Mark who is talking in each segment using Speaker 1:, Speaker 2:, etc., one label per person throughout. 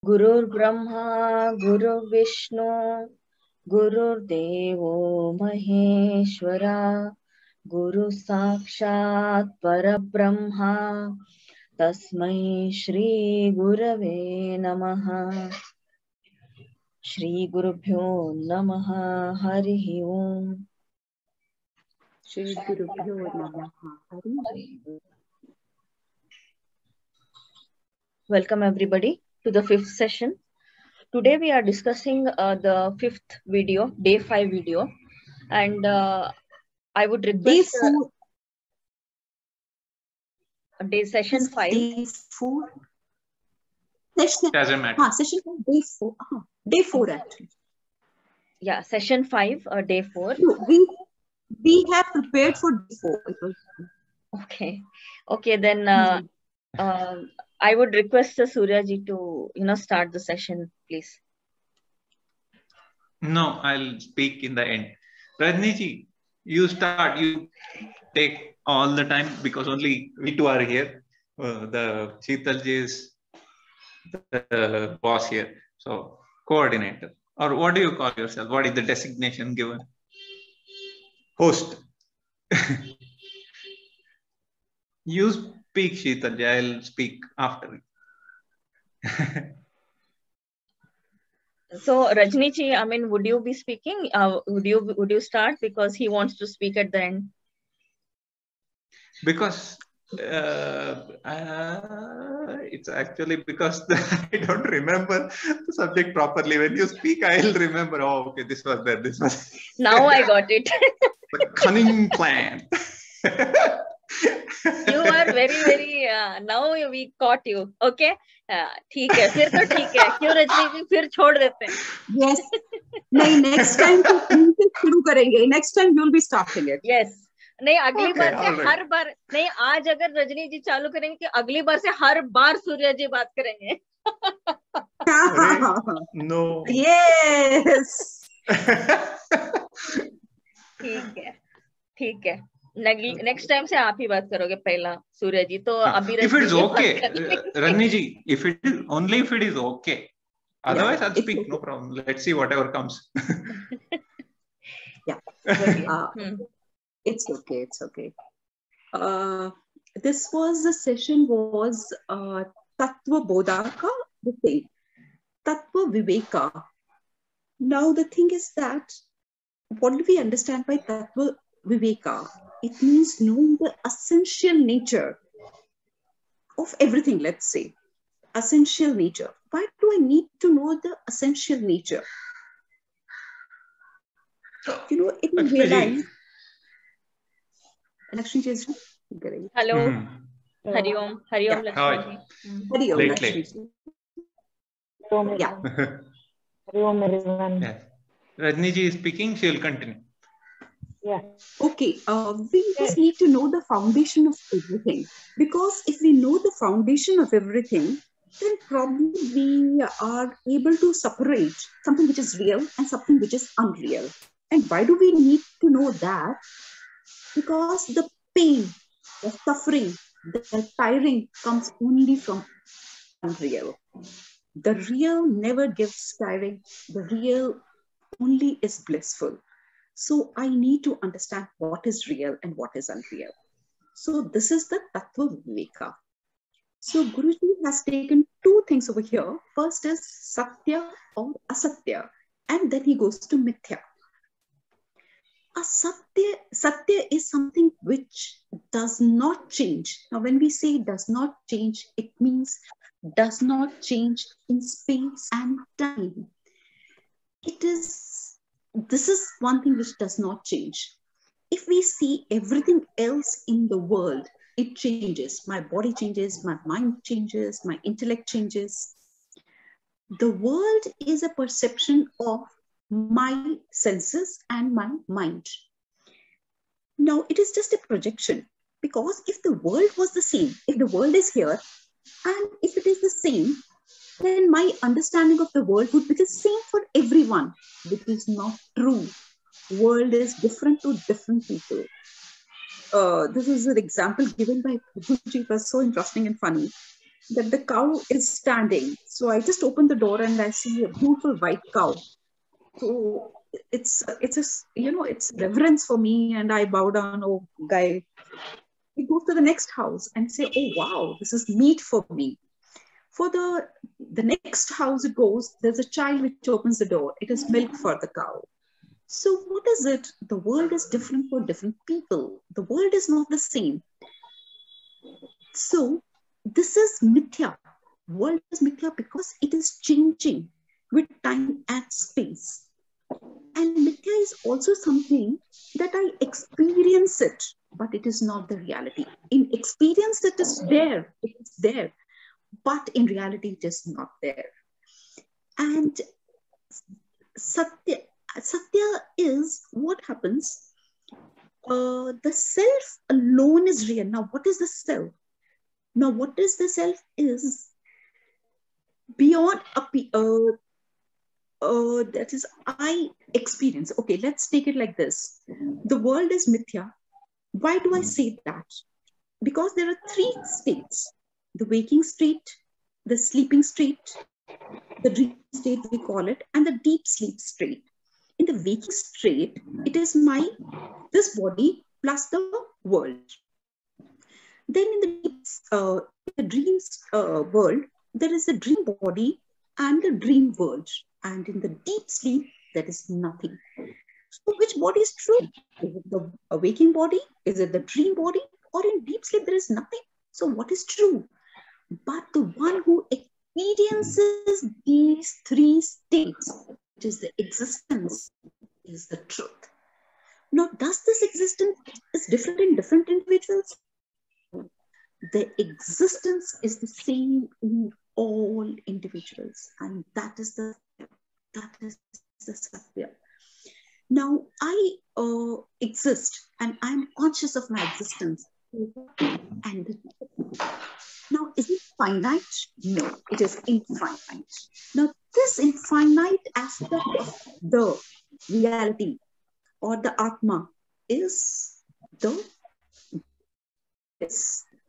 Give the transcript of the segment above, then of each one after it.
Speaker 1: गुरुर्ब्रह्मा गुरुर्विष्णु गुरुर्देवो महेश्वरा गुरु साक्षात् परब्रह्मा तस्मै श्री गुरवे नमः। श्री गुरुभ्यो नमः। हरिः ओम।
Speaker 2: श्री गुरुभ्यो नमः। हरिः।
Speaker 1: Welcome everybody to the fifth session. Today we are discussing the fifth video, day 5 video, and I would request day session 5.
Speaker 2: Day 4. Session.
Speaker 3: Doesn't matter.
Speaker 2: Session 5, day 4. Day 4 actually.
Speaker 1: Yeah, session 5, day 4.
Speaker 2: No, we have prepared for day 4.
Speaker 1: Okay. Then I would request Surya ji to start the session, please.
Speaker 3: No, I'll speak in the end. Rajni ji, you start. You take all the time because only we two are here. The Sheetal ji is the boss here, so coordinator, or what do you call yourself? What is the designation given? Host. You speak, Sheetal ji. I'll speak after.
Speaker 1: So Rajni ji, I mean, would you be speaking? Would you start because he wants to speak at the end?
Speaker 3: Because it's actually because I don't remember the subject properly. When you speak, I'll remember. Oh, okay, this was there. This was.
Speaker 1: Now I got it.
Speaker 3: The cunning plan.
Speaker 1: You are very now we caught you. Okay, ठीक है, फिर तो ठीक है। क्यों रजनी जी, फिर छोड़ देते हैं।
Speaker 2: Yes. नहीं, next time तो शुरू करेंगे. Next time you'll be starting it.
Speaker 1: Yes. नहीं, अगली बार से हर बार नहीं। आज अगर रजनी जी चालू करेंगे कि अगली बार से हर बार सूर्य जी बात करेंगे।
Speaker 3: No.
Speaker 2: Yes.
Speaker 1: ठीक है। नेक्स्ट टाइम से आप ही बात करोगे पहला, सूर्य जी। तो अभी
Speaker 3: if it is okay, Rajni ji, if it is okay, otherwise I'll speak. No problem. Let's see whatever comes.
Speaker 2: Yeah. It's okay. This was the session was Tattva Bodhaka, the thing. Tattva Viveka. Now the thing is that what do we understand by Tattva Viveka? It means knowing the essential nature of everything, let's say. Essential nature. Why do I need to know the essential nature? It will realize.
Speaker 1: Hello. Hari Om. Hari Om, Lakshmi ji.
Speaker 2: Hari Om, Lakshmi ji.
Speaker 1: Yeah.
Speaker 4: Hari Om, everyone.
Speaker 3: Yes. Rajni ji is speaking. She will continue.
Speaker 4: Yeah.
Speaker 2: Okay. We just need to know the foundation of everything. Because if we know the foundation of everything, then probably we are able to separate something which is real and something which is unreal. And why do we need to know that? Because the pain, the suffering, the tiring comes only from unreal. The real never gives tiring. The real only is blissful. So I need to understand what is real and what is unreal. So this is the Tattva Viveka. So Guruji has taken two things over here. First is Satya or Asatya, and then he goes to Mithya. Satya is something which does not change. Now, when we say does not change, it means does not change in space and time. This is one thing which does not change. If we see everything else in the world, it changes. My body changes, my mind changes, my intellect changes. The world is a perception of my senses and my mind. Now, it is just a projection, because if the world was the same, if the world is here, and if it is the same, then my understanding of the world would be the same for everyone, which is not true. World is different to different people. This is an example given by Guruji. It was so interesting and funny. that the cow is standing. So I just open the door and I see a beautiful white cow. So it's it's reverence for me, and I bow down. Oh, guy, we go to the next house and say, oh wow, this is meat for me. For the next house it goes, there's a child which opens the door. It is milk for the cow. So what is it? The world is different for different people. The world is not the same. So this is mithya. World is mithya because it is changing with time and space. And mithya is also something that I experience it, but it is not the reality. In experience, it is there. It is there. But in reality, it is not there. And Satya is what happens. The self alone is real. Now, what is the self? Now, what is the self is beyond that is I experience. Okay, let's take it like this. The world is mithya. Why do I say that? Because there are three states: the waking state, the sleeping state, the dream state we call it, and the deep sleep state. In the waking state, it is this body plus the world. Then in the dreams world, there is a dream body and the dream world. And in the deep sleep, there is nothing. So which body is true? Is it the waking body? Is it the dream body? Or in deep sleep, there is nothing. So what is true? But the one who experiences these three states, which is the existence, is the truth. Now, does this existence is different in different individuals? The existence is the same in all individuals, and that is the Satya. Now, I exist, and I'm conscious of my existence. And now, is it finite? No, it is infinite. Now, this infinite aspect of the reality or the Atma is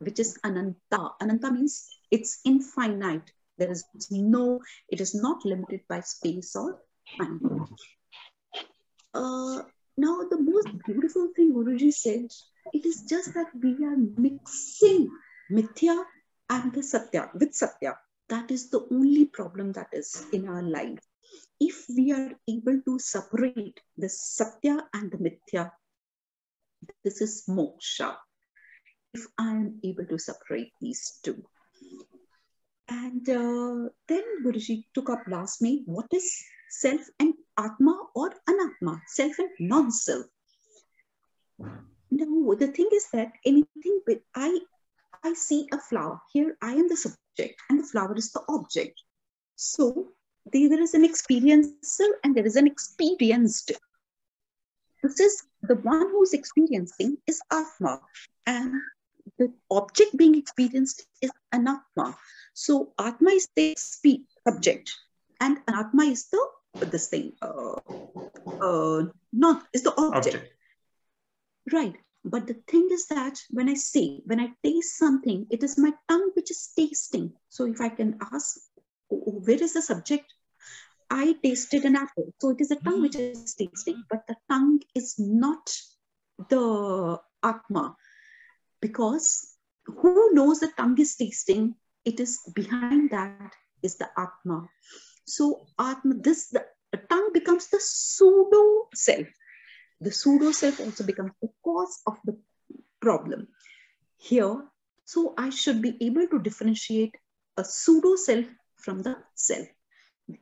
Speaker 2: which is Ananta. Ananta means it's infinite. It is not limited by space or time. Now, the most beautiful thing Guruji said, it is just that we are mixing mithya and the Satya with Satya. That is the only problem that is in our life. If we are able to separate the Satya and the Mithya, this is moksha. If I am able to separate these two. And then Guruji took up last May, what is self and Atma or Anatma, self and non-self. Now, the thing is that anything with I see a flower. Here I am the subject and the flower is the object. So there is an experiencer and there is an experienced. This is the one who is experiencing is Atma, and the object being experienced is Anatma. So Atma is the subject, and Anatma is the object. Right. But the thing is that when I taste something, it is my tongue which is tasting. So if I can ask, where is the subject? I tasted an apple. So it is the tongue which is tasting, but the tongue is not the Atma. Because who knows the tongue is tasting? It is behind that is the Atma. So Atma, the tongue becomes the pseudo self. The pseudo self also becomes the cause of the problem. Here, so I should be able to differentiate a pseudo self from the self.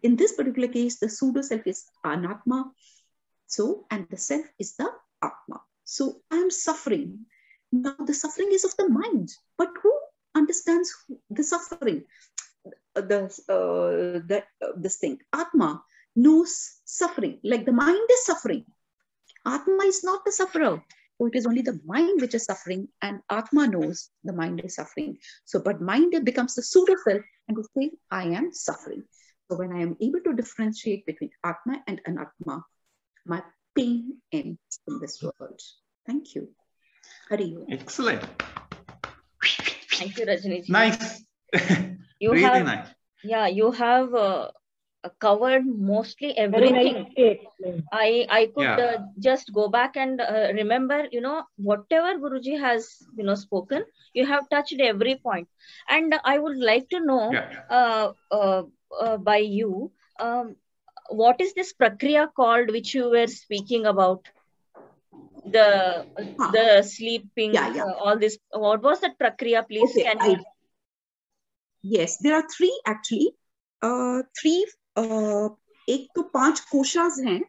Speaker 2: In this particular case, the pseudo self is Anatma. So, and the self is the Atma. So I am suffering. Now the suffering is of the mind, but who understands the suffering? This thing, Atma knows suffering, like the mind is suffering. Atma is not the sufferer. So it is only the mind which is suffering, and Atma knows the mind is suffering. So, but mind becomes the pseudo self and will say, I am suffering. So when I am able to differentiate between Atma and Anatma, my pain ends in this world. Thank you. Hari.
Speaker 3: Excellent.
Speaker 1: Thank you, Rajni.
Speaker 3: Nice.
Speaker 1: You
Speaker 3: really
Speaker 1: have,
Speaker 3: nice.
Speaker 1: yeah, you have covered mostly
Speaker 4: Very
Speaker 1: everything.
Speaker 4: nicely explained.
Speaker 1: I could
Speaker 3: Yeah.
Speaker 1: just go back and remember, whatever Guruji has, spoken, you have touched every point. And I would like to know by you, what is this prakriya called which you were speaking about? The sleeping,
Speaker 2: Yeah.
Speaker 1: all this. What was that prakriya, please?
Speaker 2: Okay,
Speaker 1: Can you?
Speaker 2: Yes, there are three actually. एक तो 5 कोशास हैं.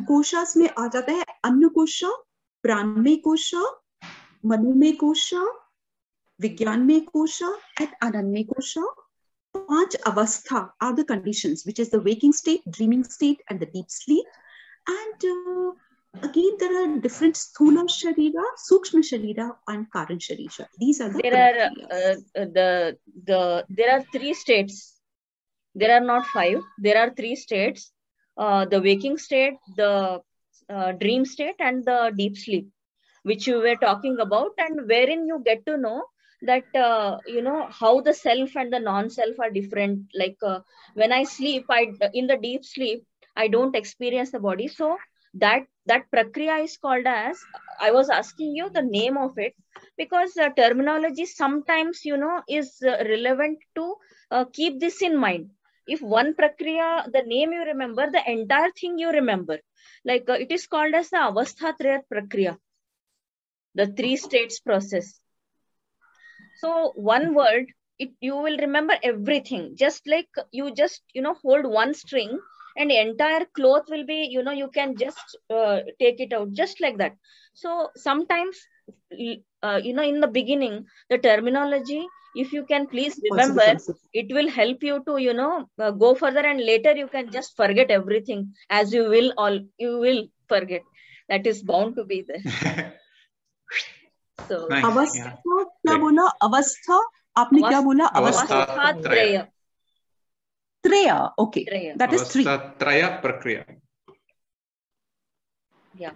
Speaker 2: कोशास में आ जाता है अन्न कोशा, प्राणमय कोशा, मनोमय कोशा, विज्ञानमय कोशा and anandmay kosha. 5 avastha are the conditions, which is the waking state, dreaming state, and the deep sleep. And again, there are different sthula sharira, sukshma sharira, and karan sharira. These are the
Speaker 1: there are 3 states. There are not 5. There are 3 states: the waking state, the dream state, and the deep sleep, which you were talking about, and wherein you get to know that how the self and the non-self are different. Like when I sleep, in the deep sleep, I don't experience the body. So that prakriya is called as, I was asking you the name of it, because terminology sometimes is relevant to keep this in mind. If one prakriya, the name you remember, the entire thing you remember. Like it is called as the avastha trayat prakriya, the 3 states process. So one word, you will remember everything. Just like you just hold one string, and the entire cloth will be, you can just take it out, just like that. So sometimes in the beginning, the terminology, if you can please remember, it will help you to go further, and later you can just forget everything, as you will forget. That is bound to be there. So
Speaker 3: nice.
Speaker 2: अवस्था क्या बोला? अवस्था आपने क्या बोला?
Speaker 1: अवस्था त्रय.
Speaker 2: Traya, okay.
Speaker 1: Traya.
Speaker 2: That is 3.
Speaker 3: Traya prakriya.
Speaker 1: Yeah.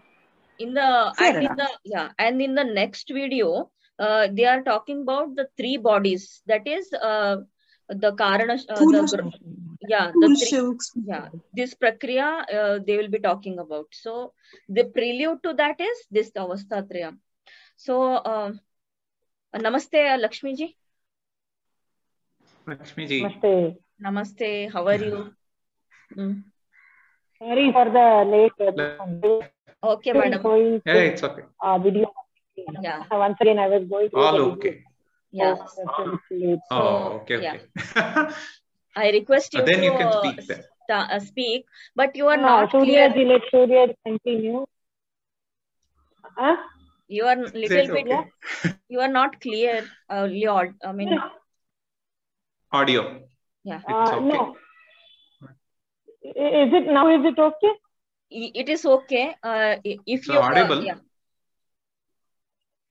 Speaker 1: And in the next video, they are talking about the 3 bodies. That is the karana. This prakriya they will be talking about. So the prelude to that is this avastha traya. So namaste, Lakshmi ji.
Speaker 3: Lakshmi ji.
Speaker 4: Namaste.
Speaker 1: Namaste. How are you?
Speaker 4: Sorry for the late.
Speaker 1: Okay, madam.
Speaker 3: Yeah, it's okay.
Speaker 4: Video.
Speaker 1: Yeah.
Speaker 4: Once again, I was going to.
Speaker 3: All okay.
Speaker 1: Yeah.
Speaker 3: Okay.
Speaker 1: Yeah. I request you
Speaker 3: then
Speaker 1: to
Speaker 3: you can speak
Speaker 1: speak, but you are not clear.
Speaker 4: Let Surya continue.
Speaker 1: You are little bit.
Speaker 3: Okay.
Speaker 1: You are not clear. Audio. Yeah.
Speaker 3: It's okay.
Speaker 4: No. Is it okay?
Speaker 1: It is okay. If you
Speaker 3: audible.
Speaker 1: Yeah.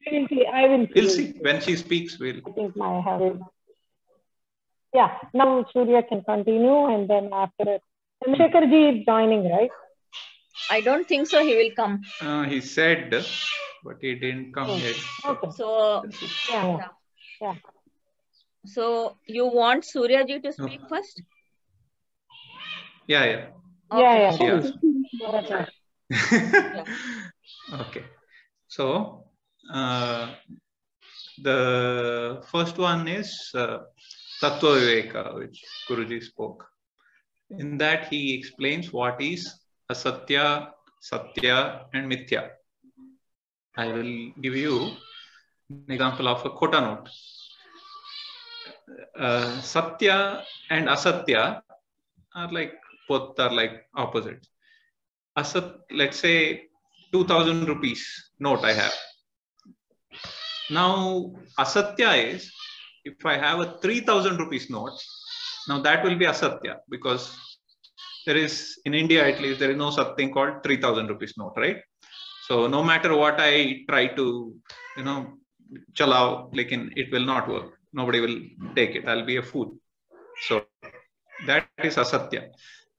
Speaker 4: I will see.
Speaker 3: We'll see when she speaks.
Speaker 4: I think my hair. Yeah. Now Surya can continue, and then after Chandrasekhar ji is joining, right?
Speaker 1: I don't think so. He will come.
Speaker 3: He said, but he didn't come yet.
Speaker 4: Okay.
Speaker 1: So
Speaker 4: yeah.
Speaker 1: So you want Surya ji to speak first?
Speaker 3: Yeah.
Speaker 1: Okay.
Speaker 3: Yeah. Okay. So the first one is Tattva Viveka, which Guruji spoke. In that he explains what is Asatya, Satya, and Mithya. I will give you an example of a quota note. Satya and Asatya are both are like opposites. Let's say 2,000 rupees note I have. Now Asatya is, if I have a 3,000 rupees note, now that will be Asatya, because there is, in India at least, there is no such thing called 3,000 rupees note, right? So no matter what I try to, chalao, it will not work. Nobody will take it. I'll be a fool. So that is Asatya.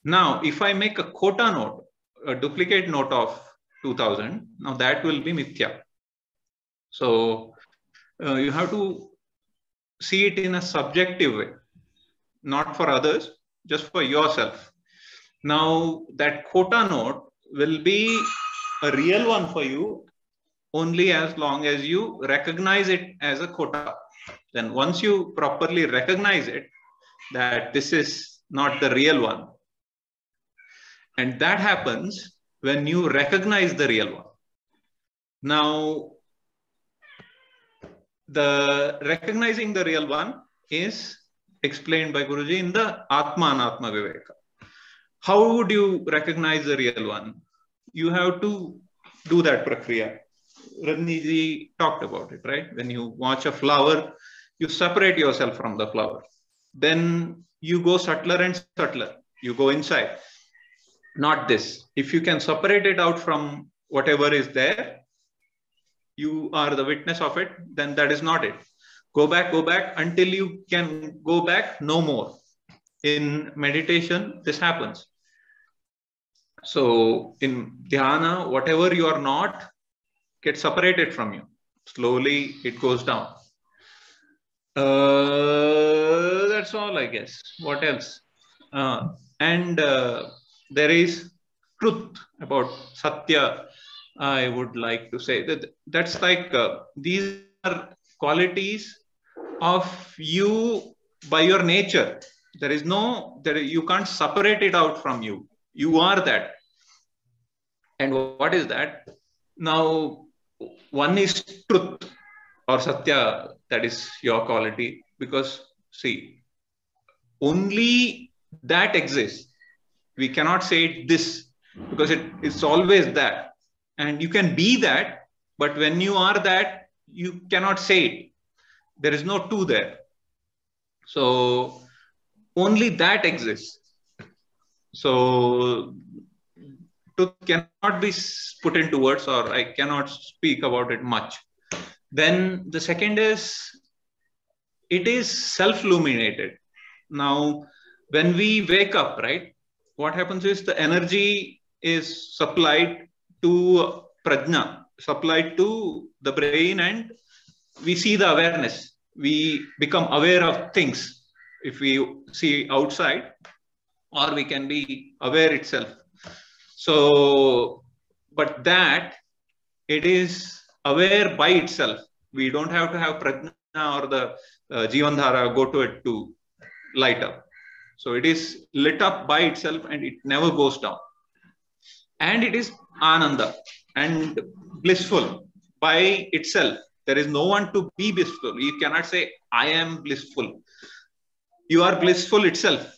Speaker 3: Now, if I make a quota note, a duplicate note of 2,000, now that will be Mithya. So you have to see it in a subjective way. not for others, just for yourself. Now that quota note will be a real one for you only as long as you recognize it as a quota. Then once you properly recognize it, that this is not the real one. And that happens when you recognize the real one. Now, the recognizing the real one is explained by Guruji in the Atma Anatma Viveka. How would you recognize the real one? You have to do that prakriya. Rajni talked about it, right? When you watch a flower, you separate yourself from the flower. Then you go subtler and subtler. You go inside. Not this. If you can separate it out from whatever is there, you are the witness of it, then that is not it. Go back until you can go back no more. In meditation, this happens. So in dhyana, whatever you are not gets separated from you. Slowly it goes down. That's all, I guess. What else? There is truth about Satya. I would like to say that's like these are qualities of you by your nature. You can't separate it out from you. You are that. And what is that? Now, one is truth or Satya, that is your quality, because see, only that exists. We cannot say this because it's always that. And you can be that, but when you are that, you cannot say it. There is no two there. So only that exists. So truth cannot be put into words, or I cannot speak about it much. Then the second is, it is self-illuminated. Now, when we wake up, right, what happens is the energy is supplied to prajna, supplied to the brain, and we see the awareness. We become aware of things if we see outside, or we can be aware itself. So, but that, it is aware by itself. We don't have to have prajna or the Jivandhara go to it to light up. So it is lit up by itself and it never goes down. And it is ananda and blissful by itself. There is no one to be blissful. You cannot say, I am blissful. You are blissful itself.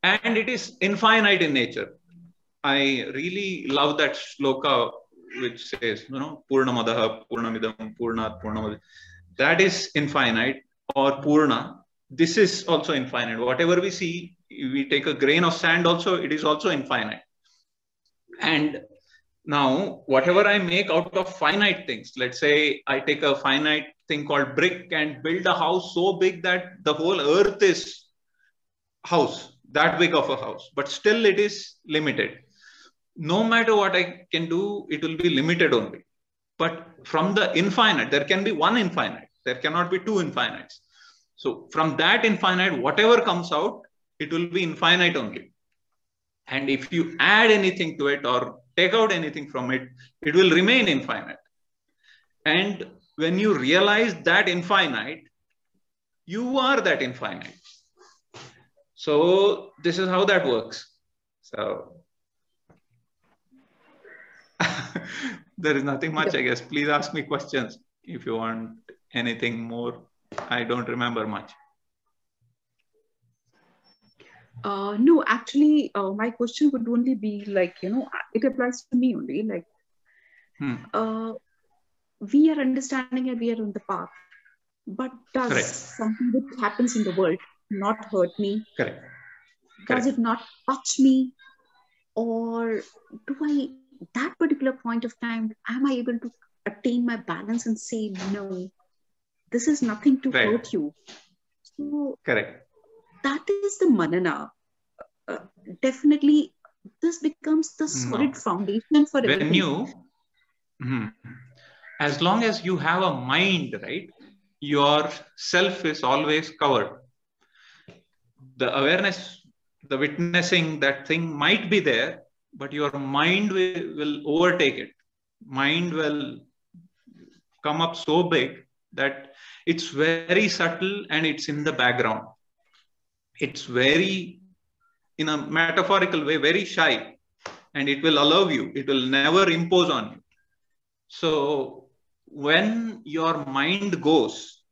Speaker 3: And it is infinite in nature. I really love that shloka which says, Purnamadaha, Purnamidam, Purnat, Purnamad. That is infinite, or Purna. This is also infinite. Whatever we see, we take a grain of sand also, it is also infinite. And now, whatever I make out of finite things, let's say I take a finite thing called brick and build a house so big that the whole earth is house, that big of a house, but still it is limited. No matter what I can do, it will be limited only. But from the infinite, there can be one infinite. There cannot be two infinites. So from that infinite, whatever comes out, it will be infinite only. And if you add anything to it or take out anything from it, it will remain infinite. And when you realize that infinite, you are that infinite. So this is how that works. So there is nothing much, I guess. Please ask me questions if you want anything more. I don't remember much.
Speaker 2: No, actually, my question would only be like, it applies to me only. Like, we are understanding and we are on the path. But does
Speaker 3: Correct.
Speaker 2: something that happens in the world not hurt me?
Speaker 3: Correct.
Speaker 2: Does it not touch me? Or do I, that particular point of time, am I able to attain my balance and say, no, this is nothing to hurt you? So,
Speaker 3: correct.
Speaker 2: That is the manana. Definitely, this becomes the solid foundation for everything.
Speaker 3: As long as you have a mind, right, your self is always covered. the awareness, the witnessing, that thing might be there, but your mind will overtake it. Mind will come up so big that it's very subtle and it's in the background. It's very, in a metaphorical way, very shy, and it will allow you. It will never impose on you. So when your mind goes,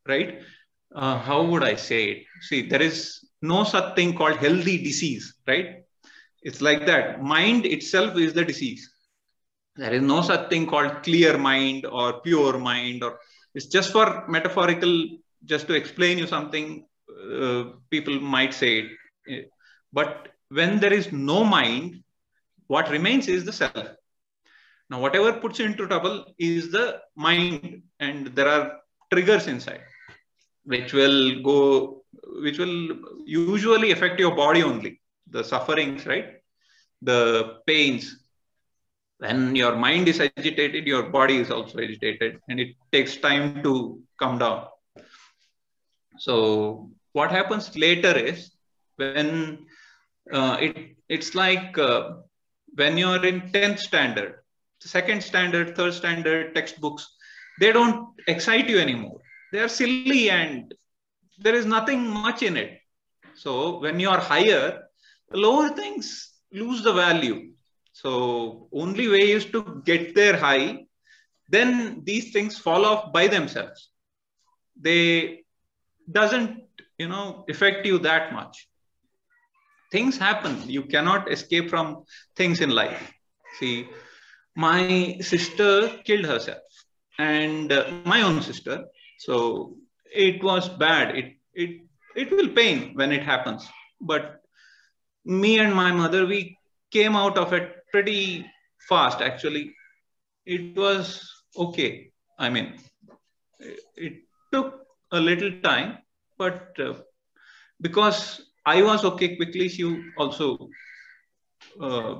Speaker 3: right, how would I say it? See, there is no such thing called healthy disease, right? It's like that. Mind itself is the disease. There is no such thing called clear mind or pure mind, or it's just for metaphorical, just to explain you something, people might say it. But when there is no mind, what remains is the self. Now, whatever puts you into trouble is the mind, and there are triggers inside, which will usually affect your body only. The sufferings, right? The pains. When your mind is agitated, your body is also agitated, and it takes time to come down. So what happens later is when it's like when you're in 10th standard, second standard, third standard textbooks, they don't excite you anymore. They are silly and there is nothing much in it. So when you are higher, the lower things lose the value. So only way is to get there high. Then these things fall off by themselves. They doesn't, affect you that much. Things happen. You cannot escape from things in life. See, my sister killed herself, and my own sister. So it was bad. It will pain when it happens. But me and my mother, we came out of it pretty fast, actually. It was okay. I mean, it took a little time, but because I was okay quickly, she also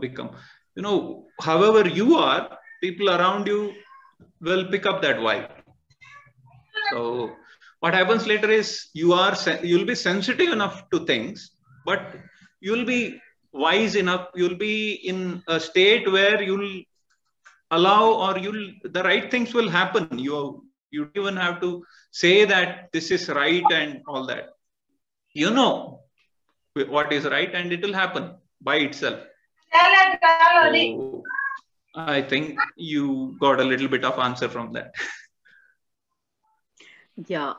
Speaker 3: become, however you are, people around you will pick up that vibe. So what happens later is you'll be sensitive enough to things, but you'll be wise enough, you'll be in a state where you'll allow, or the right things will happen. You don't even have to say that this is right and all that. You know what is right, and it will happen by itself. So I think you got a little bit of answer from that.
Speaker 2: Yeah,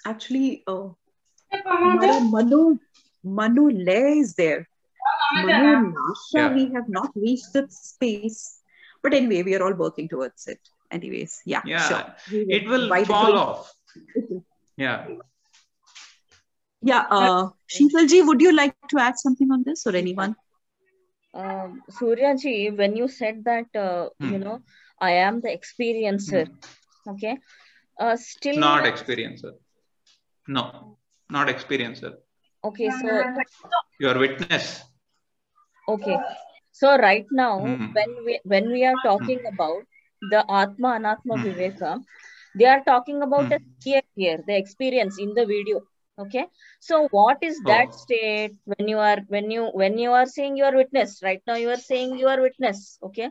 Speaker 2: actually, Manu Lay is there. Manu and Nasha, we have not reached that space. But anyway, we are all working towards it. Anyways, yeah, sure.
Speaker 3: It will fall off. Yeah.
Speaker 2: Yeah, Sheetalji, would you like to add something on this, or anyone?
Speaker 1: Suryaji, when you said that, I am the experiencer, okay? Still
Speaker 3: not experiencer. No, not experiencer.
Speaker 1: Okay, so
Speaker 3: your witness.
Speaker 1: Okay, so right now when we are talking about the Atma Anatma Viveka, they are talking about a here, the experience in the video. Okay, so what is that state when you are saying you are witness? Right now you are saying you are witness. Okay,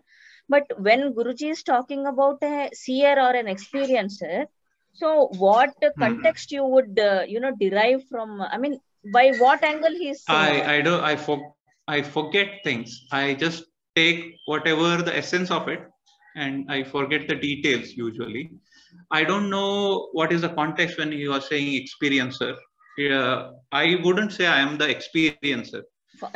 Speaker 1: but when Guruji is talking about a seer or an experiencer, so what context you would derive from? I mean, by what angle he is saying?
Speaker 3: I forget things. I just take whatever the essence of it, and I forget the details usually. I don't know what is the context when you are saying experiencer. I wouldn't say I am the experiencer.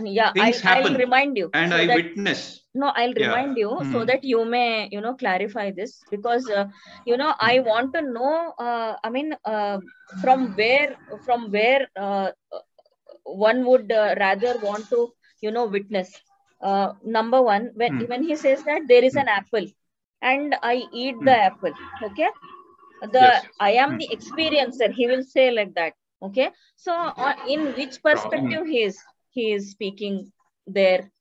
Speaker 1: Yeah, I'll remind you.
Speaker 3: And so I witness.
Speaker 1: No, I'll remind you so that you may, clarify this, because, I want to know, from where one would rather want to, witness. Number one, when he says that there is an apple and I eat the apple, okay? I am the experiencer, he will say like that, okay? So in which perspective he is speaking there?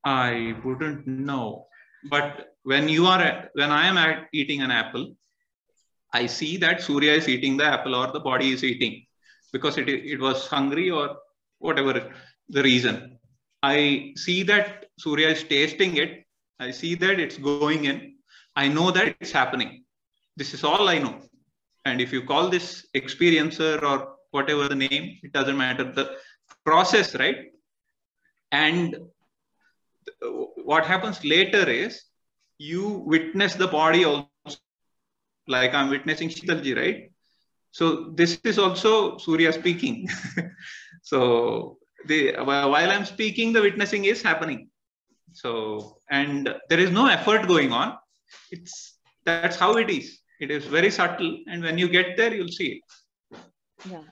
Speaker 3: I wouldn't know, but when I am eating an apple, I see that Surya is eating the apple or the body is eating. because it was hungry or whatever the reason. I see that Surya is tasting it. I see that it's going in. I know that it's happening. This is all I know. And if you call this experiencer or whatever the name, it doesn't matter. The process, right? And what happens later is you witness the body also, like I'm witnessing Sheetalji, right? So this is also Surya speaking. So while I'm speaking, the witnessing is happening. So, and there is no effort going on. That's how it is. It is very subtle. And when you get there, you'll see it.
Speaker 1: Yeah.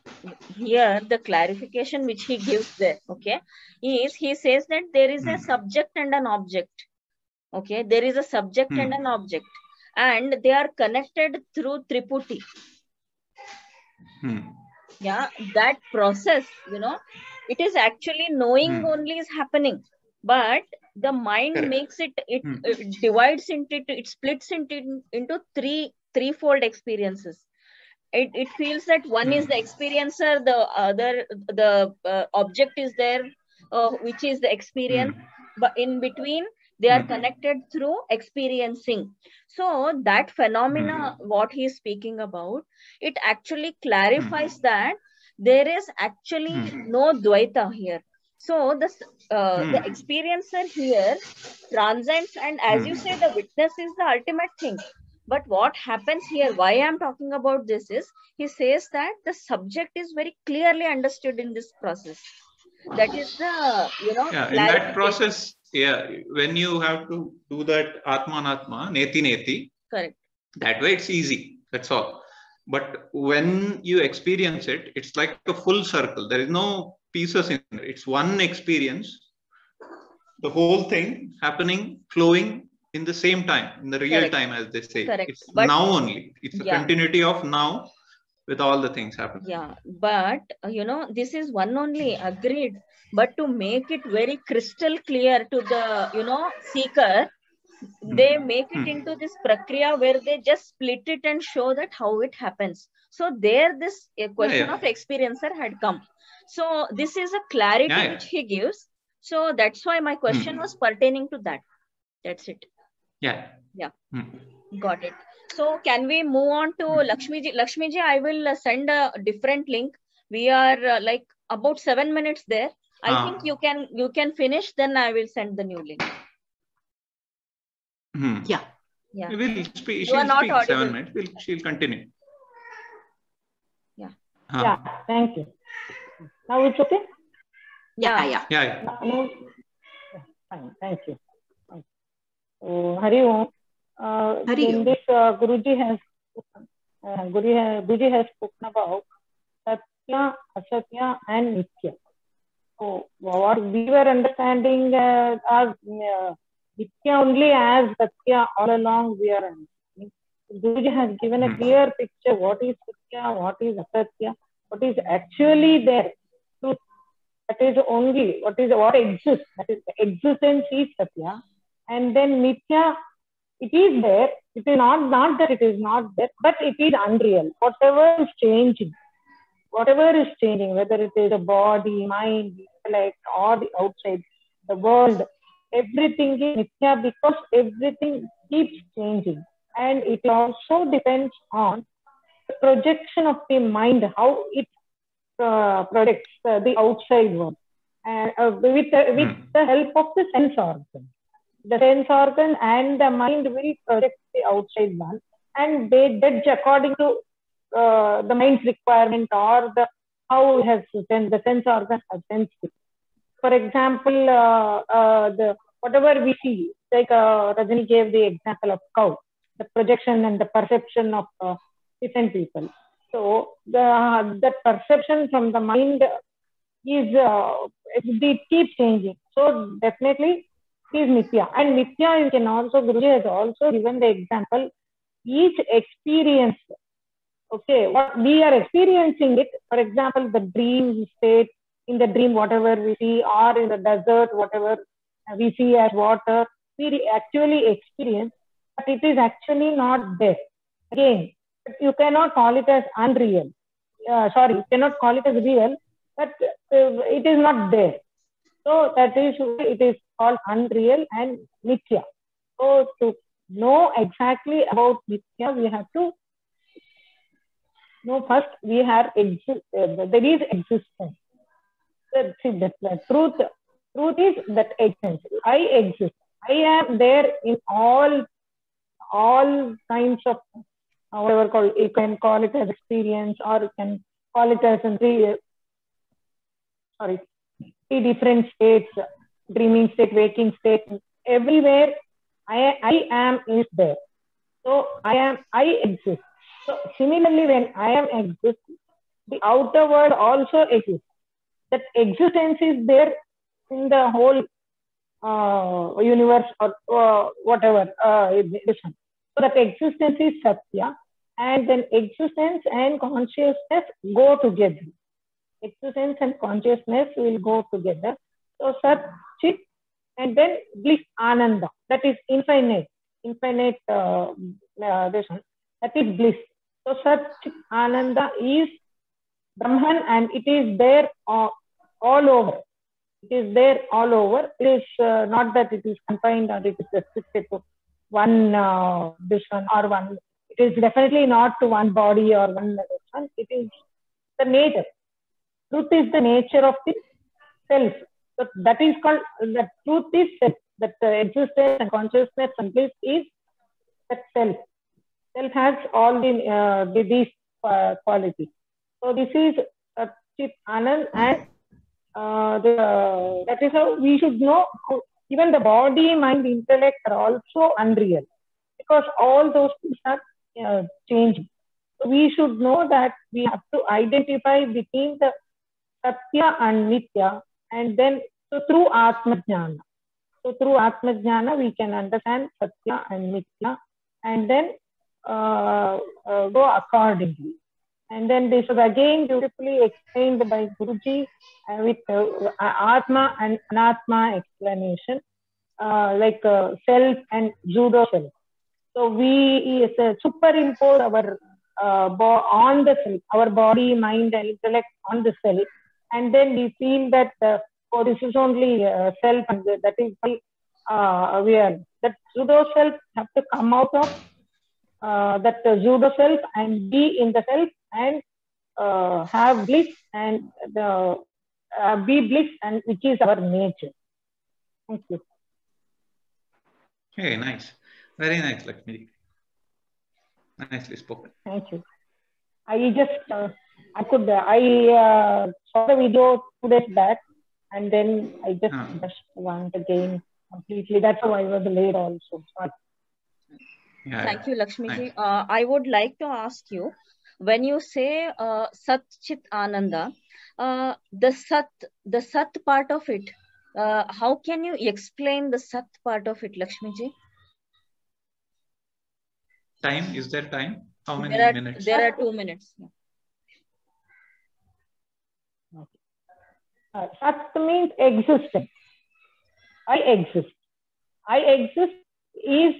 Speaker 1: Here, the clarification which he gives there, okay, is he says that there is a subject and an object. Okay, there is a subject and an object, and they are connected through Triputi. Yeah, that process, you know, it is actually knowing only is happening, but the mind
Speaker 3: Correct.
Speaker 1: makes it divides it splits into threefold experiences. It feels that one is the experiencer, the other, the object is there, which is the experience, but in between they are connected through experiencing. So that phenomena, what he is speaking about, it actually clarifies that there is actually no Dvaita here. So the experiencer here transcends, and as you say, the witness is the ultimate thing. But what happens here, why I'm talking about this is, he says that the subject is very clearly understood in this process. That is the, you know,
Speaker 3: in that process, when you have to do that Atmanatma, Neti Neti,
Speaker 1: correct.
Speaker 3: That way it's easy. That's all. But when you experience it, it's like a full circle. There is no pieces in it. It's one experience. The whole thing happening, flowing in the same time, in the real time, as they say.
Speaker 1: Correct.
Speaker 3: It's now only. It's a continuity of now with all the things happening.
Speaker 1: Yeah, but you know, this is one only, agreed. But to make it very crystal clear to the, you know, seeker, they make it into this prakriya where they just split it and show that how it happens. So there, this question of experiencer had come. So this is a clarity which he gives. So that's why my question was pertaining to that. That's it.
Speaker 3: Yeah.
Speaker 1: Got it. So can we move on to Lakshmiji? Lakshmiji, I will send a different link. We are like about 7 minutes there. I think you can finish. Then I will send the new link.
Speaker 2: Yeah.
Speaker 3: She'll speak 7 minutes. She'll continue.
Speaker 1: Yeah.
Speaker 4: Yeah. Thank you. Now it's okay.
Speaker 1: Yeah.
Speaker 4: No, fine. Thank you. So, Hari Om. In this, Guruji has spoken about Satya, Asatya, and Nitya. So, what we were understanding as Nitya only as Satya all along we are understanding. Guruji has given a clear picture what is Satya, what is Asatya, what is actually there. Truth. That is only what exists. That is the existence is Satya. And then Nitya, it is there. It is not that it is not there, but it is unreal. Whatever is changing, whether it is the body, mind, intellect, or the outside, the world, everything is Nitya because everything keeps changing. And it also depends on the projection of the mind, how it projects the outside world. And with the help of the sense organ. The sense organ and the mind will project the outside one, and they judge according to the mind's requirement or how it has the sense organ has sensed it. For example, whatever we see, like Rajani gave the example of cow, the projection and the perception of different people. So the perception from the mind is it keeps changing. So definitely is Nitya. And Nitya, you can also, Guruji has also given the example, each experience, okay, what we are experiencing it, for example, the dream state, in the dream, whatever we see, or in the desert, whatever we see as water, we actually experience, but it is actually not there. Again, you cannot call it as unreal. sorry, cannot call it as real, but it is not there. So that is why it is called unreal and mithya. So to know exactly about mithya, we have to know first we have there is existence. See, the truth is that existence. I exist. I am there in all kinds of whatever called, you can call it as experience, or you can call it as three different states: dreaming state, waking state. Everywhere I am is there. So I exist. So similarly, when I am exist, the outer world also exists. That existence is there in the whole universe, or whatever so that existence is Satya, and then existence and consciousness go together. Existence and consciousness will go together. So Sat, Chit, and then bliss, Ananda. That is infinite this one. That is bliss. So Sat, Chit, Ananda is Brahman, and it is there all over. It is there all over. It is not that it is confined or it is restricted to one this one or one. It is definitely not to one body or one this one. It is the nature. Truth is the nature of the self. So that is called, the truth is self. That existence and consciousness and bliss is that self. Self has all these qualities. So this is Chit, Anand, and that is how we should know how even the body, mind, intellect are also unreal, because all those things are changing. So we should know that we have to identify between the Satya and Nitya, and then so through Atma Jnana. So through Atma Jnana we can understand Satya and Nitya, and then go accordingly. And then this is again beautifully explained by Guruji with Atma and Anatma explanation, like self and pseudo self. So we superimpose our on the self, our body, mind, and intellect on the self, and then we feel that oh, this is only self, and that is why we are that pseudo self have to come out of that pseudo self and be in the self, and have bliss and be bliss, and which is our nature. Thank you.
Speaker 3: Hey, nice. Very nice, Lakshmi. Nicely spoken.
Speaker 4: Thank you. I just I saw the video 2 days back, and then I just want again completely. That's why I was late also. Sorry.
Speaker 3: Yeah,
Speaker 1: Thank you, Lakshmi ji.
Speaker 3: nice.
Speaker 1: I would like to ask you, when you say Sat Chit Ananda, the Sat part of it, how can you explain the Sat part of it, Lakshmi ji?
Speaker 3: Time, is there time? How many minutes?
Speaker 1: There are 2 minutes.
Speaker 4: Sat means existence. I exist. I exist is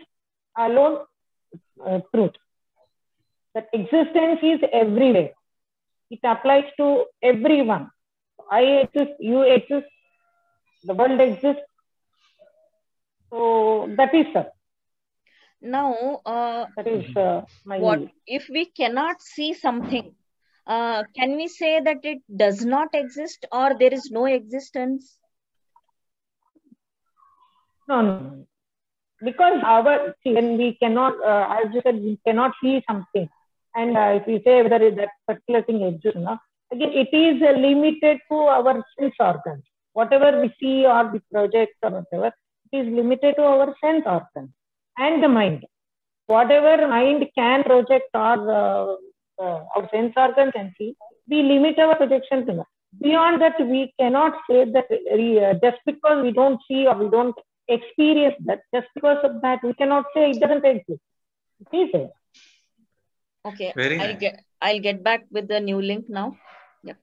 Speaker 4: alone truth. That existence is everywhere. It applies to everyone. I exist, you exist, the world exists. So that is Sat.
Speaker 1: Now,
Speaker 4: That is my
Speaker 1: what if we cannot see something? Can we say that it does not exist, or there is no existence?
Speaker 4: No. Because when we cannot, as you said, we cannot see something, and if we say whether that particular thing exists or not, again it is limited to our sense organs. Whatever we see or we project or whatever, it is limited to our sense organs and the mind. Whatever mind can project or our sense organs can see, we limit our projection to that. Beyond that, we cannot say that just because we don't see or we don't experience that, just because of that, we cannot say it doesn't exist. It is there.
Speaker 1: Okay,
Speaker 3: Very nice.
Speaker 1: I'll get back with the new link now. Yeah.